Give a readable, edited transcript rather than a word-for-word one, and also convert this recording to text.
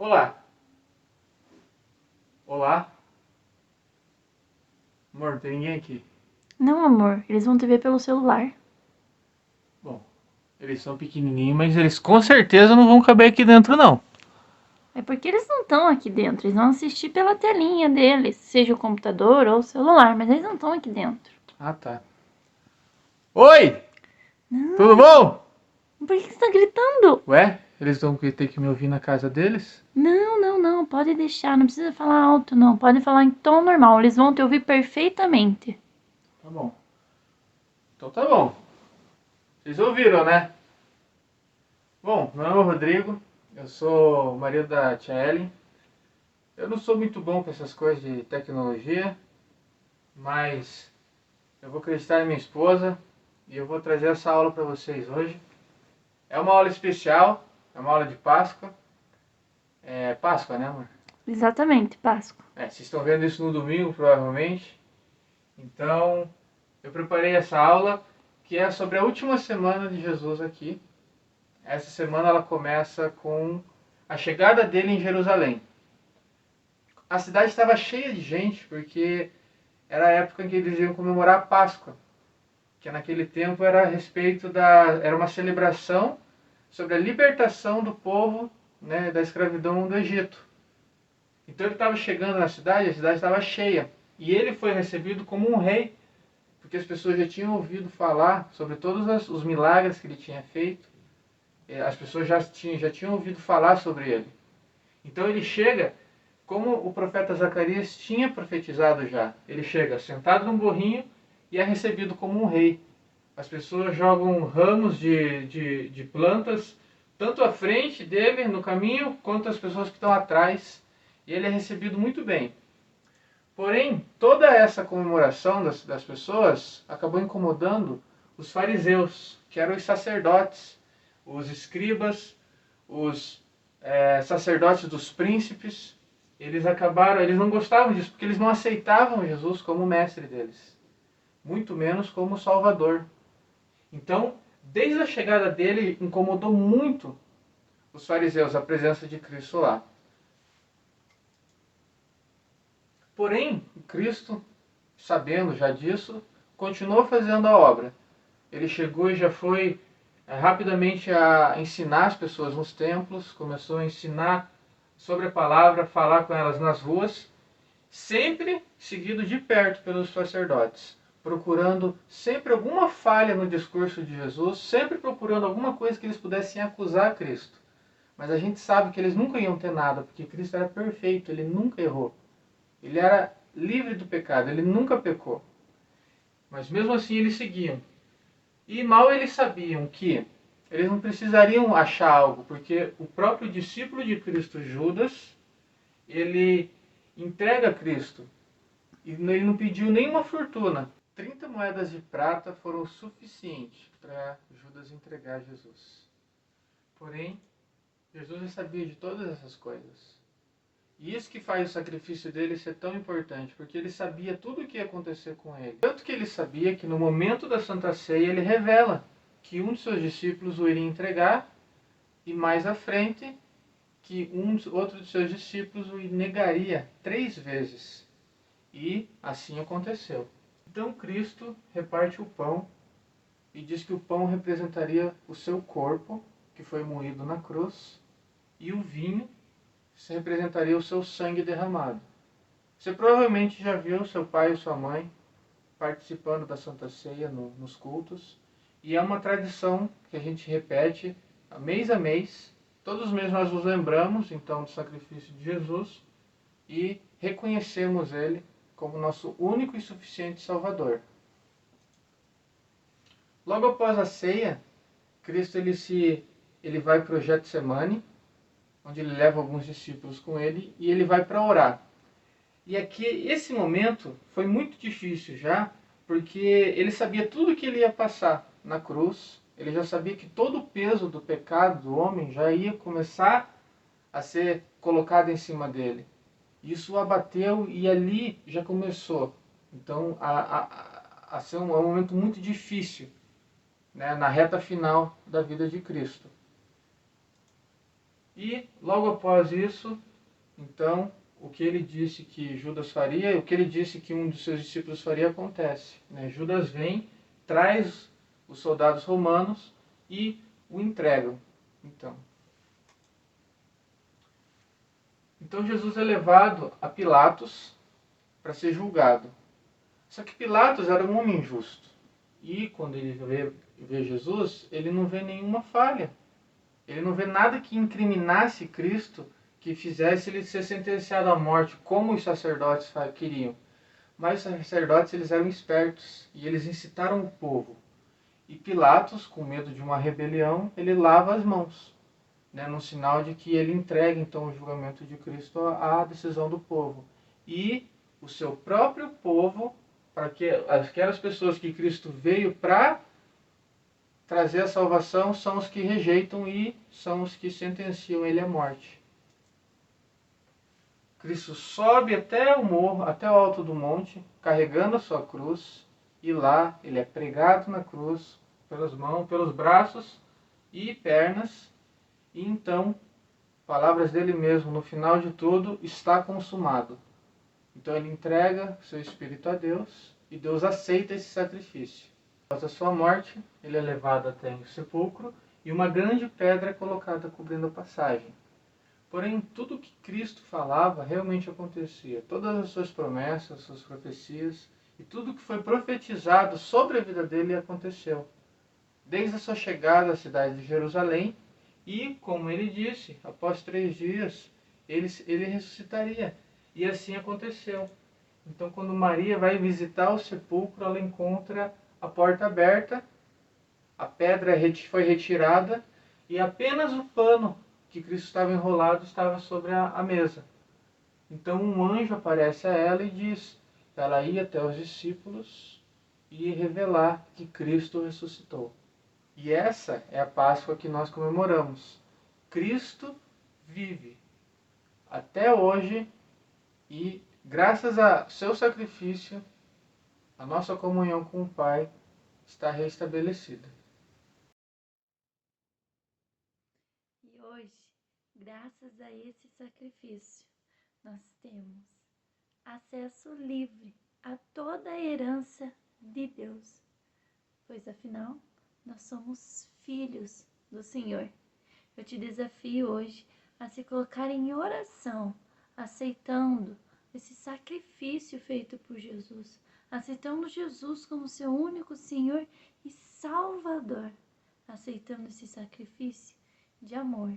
Olá. Olá. Amor, não tem ninguém aqui. Não, amor, eles vão te ver pelo celular. Bom, eles são pequenininhos, mas eles com certeza não vão caber aqui dentro, não. É porque eles não estão aqui dentro, eles vão assistir pela telinha deles, seja o computador ou o celular, mas eles não estão aqui dentro. Ah, tá. Oi! Tudo Não, bom? por que você tá gritando? Ué, eles vão ter que me ouvir na casa deles? Não, pode deixar, não precisa falar alto não, pode falar em tom normal, eles vão te ouvir perfeitamente. Tá bom. Então tá bom. Vocês ouviram, né? Bom, meu nome é Rodrigo, eu sou o marido da tia Ellen. Eu não sou muito bom com essas coisas de tecnologia, mas eu vou acreditar em minha esposa e eu vou trazer essa aula para vocês hoje. É uma aula especial, é uma aula de Páscoa. É Páscoa, né, amor? Exatamente, Páscoa. Vocês estão vendo isso no domingo, provavelmente. Então, eu preparei essa aula que é sobre a última semana de Jesus aqui. Essa semana ela começa com a chegada dele em Jerusalém. A cidade estava cheia de gente porque era a época em que eles iam comemorar a Páscoa, que naquele tempo era a respeito era uma celebração sobre a libertação do povo, né, da escravidão do Egito. Então ele estava chegando na cidade, a cidade estava cheia. E ele foi recebido como um rei, porque as pessoas já tinham ouvido falar sobre todos os milagres que ele tinha feito. As pessoas já tinham ouvido falar sobre ele. Então ele chega como o profeta Zacarias tinha profetizado já. Ele chega sentado num burrinho e é recebido como um rei. As pessoas jogam ramos de plantas tanto à frente dele no caminho, quanto as pessoas que estão atrás. E ele é recebido muito bem. Porém, toda essa comemoração das pessoas acabou incomodando os fariseus, que eram os sacerdotes, os escribas, os sacerdotes dos príncipes. Eles não gostavam disso, porque eles não aceitavam Jesus como mestre deles, muito menos como salvador. Então, desde a chegada dele, incomodou muito os fariseus a presença de Cristo lá. Porém, Cristo, sabendo já disso, continuou fazendo a obra. Ele chegou e já foi rapidamente a ensinar as pessoas nos templos, começou a ensinar sobre a palavra, falar com elas nas ruas, sempre seguido de perto pelos sacerdotes, procurando sempre alguma falha no discurso de Jesus, sempre procurando alguma coisa que eles pudessem acusar Cristo. Mas a gente sabe que eles nunca iam ter nada, porque Cristo era perfeito, ele nunca errou. Ele era livre do pecado, ele nunca pecou. Mas mesmo assim eles seguiam. E mal eles sabiam que eles não precisariam achar algo, porque o próprio discípulo de Cristo, Judas, ele entrega Cristo. E ele não pediu nenhuma fortuna. 30 moedas de prata foram suficientes para Judas entregar Jesus. Porém, Jesus já sabia de todas essas coisas. E isso que faz o sacrifício dele ser tão importante, porque ele sabia tudo o que ia acontecer com ele. Tanto que ele sabia que no momento da Santa Ceia ele revela que um de seus discípulos o iria entregar e mais à frente que outro de seus discípulos o negaria 3 vezes. E assim aconteceu. Então Cristo reparte o pão e diz que o pão representaria o seu corpo, que foi moído na cruz, e o vinho representaria o seu sangue derramado. Você provavelmente já viu seu pai ou sua mãe participando da Santa Ceia nos cultos, e é uma tradição que a gente repete mês a mês. Todos os meses nós nos lembramos então do sacrifício de Jesus e reconhecemos ele como nosso único e suficiente Salvador. Logo após a ceia, Cristo ele vai para o Getsemane, onde ele leva alguns discípulos com ele, e ele vai para orar. E aqui, esse momento foi muito difícil já, porque ele sabia tudo que ele ia passar na cruz, ele já sabia que todo o peso do pecado do homem já ia começar a ser colocado em cima dele. Isso o abateu e ali já começou. Então, a ser um momento muito difícil, né, na reta final da vida de Cristo. E logo após isso, então, o que ele disse que Judas faria, o que ele disse que um dos seus discípulos faria, acontece, né? Judas vem, traz os soldados romanos e o entregam. Então Jesus é levado a Pilatos para ser julgado. Só que Pilatos era um homem justo. E quando ele vê Jesus, ele não vê nenhuma falha. Ele não vê nada que incriminasse Cristo, que fizesse ele ser sentenciado à morte, como os sacerdotes queriam. Mas os sacerdotes, eles eram espertos e eles incitaram o povo. E Pilatos, com medo de uma rebelião, ele lava as mãos, né, no sinal de que ele entrega então o julgamento de Cristo à decisão do povo. E o seu próprio povo, para que aquelas pessoas que Cristo veio para trazer a salvação, são os que rejeitam e são os que sentenciam ele à morte. Cristo sobe até o morro, até o alto do monte, carregando a sua cruz, e lá ele é pregado na cruz pelas mãos, pelos braços e pernas, e então, palavras dele mesmo, no final de tudo, está consumado. Então ele entrega seu espírito a Deus e Deus aceita esse sacrifício. Após a sua morte, ele é levado até o sepulcro e uma grande pedra é colocada cobrindo a passagem. Porém, tudo que Cristo falava realmente acontecia. Todas as suas promessas, suas profecias e tudo que foi profetizado sobre a vida dele aconteceu. Desde a sua chegada à cidade de Jerusalém e, como ele disse, após 3 dias ele ressuscitaria. E assim aconteceu. Então, quando Maria vai visitar o sepulcro, ela encontra a porta aberta, a pedra foi retirada e apenas o pano que Cristo estava enrolado estava sobre a mesa. Então um anjo aparece a ela e diz para ela ir até os discípulos e revelar que Cristo ressuscitou. E essa é a Páscoa que nós comemoramos. Cristo vive até hoje e, graças a seu sacrifício, a nossa comunhão com o Pai está restabelecida. E hoje, graças a esse sacrifício, nós temos acesso livre a toda a herança de Deus, pois afinal, nós somos filhos do Senhor. Eu te desafio hoje a se colocar em oração, aceitando esse sacrifício feito por Jesus, aceitando Jesus como seu único Senhor e Salvador, aceitando esse sacrifício de amor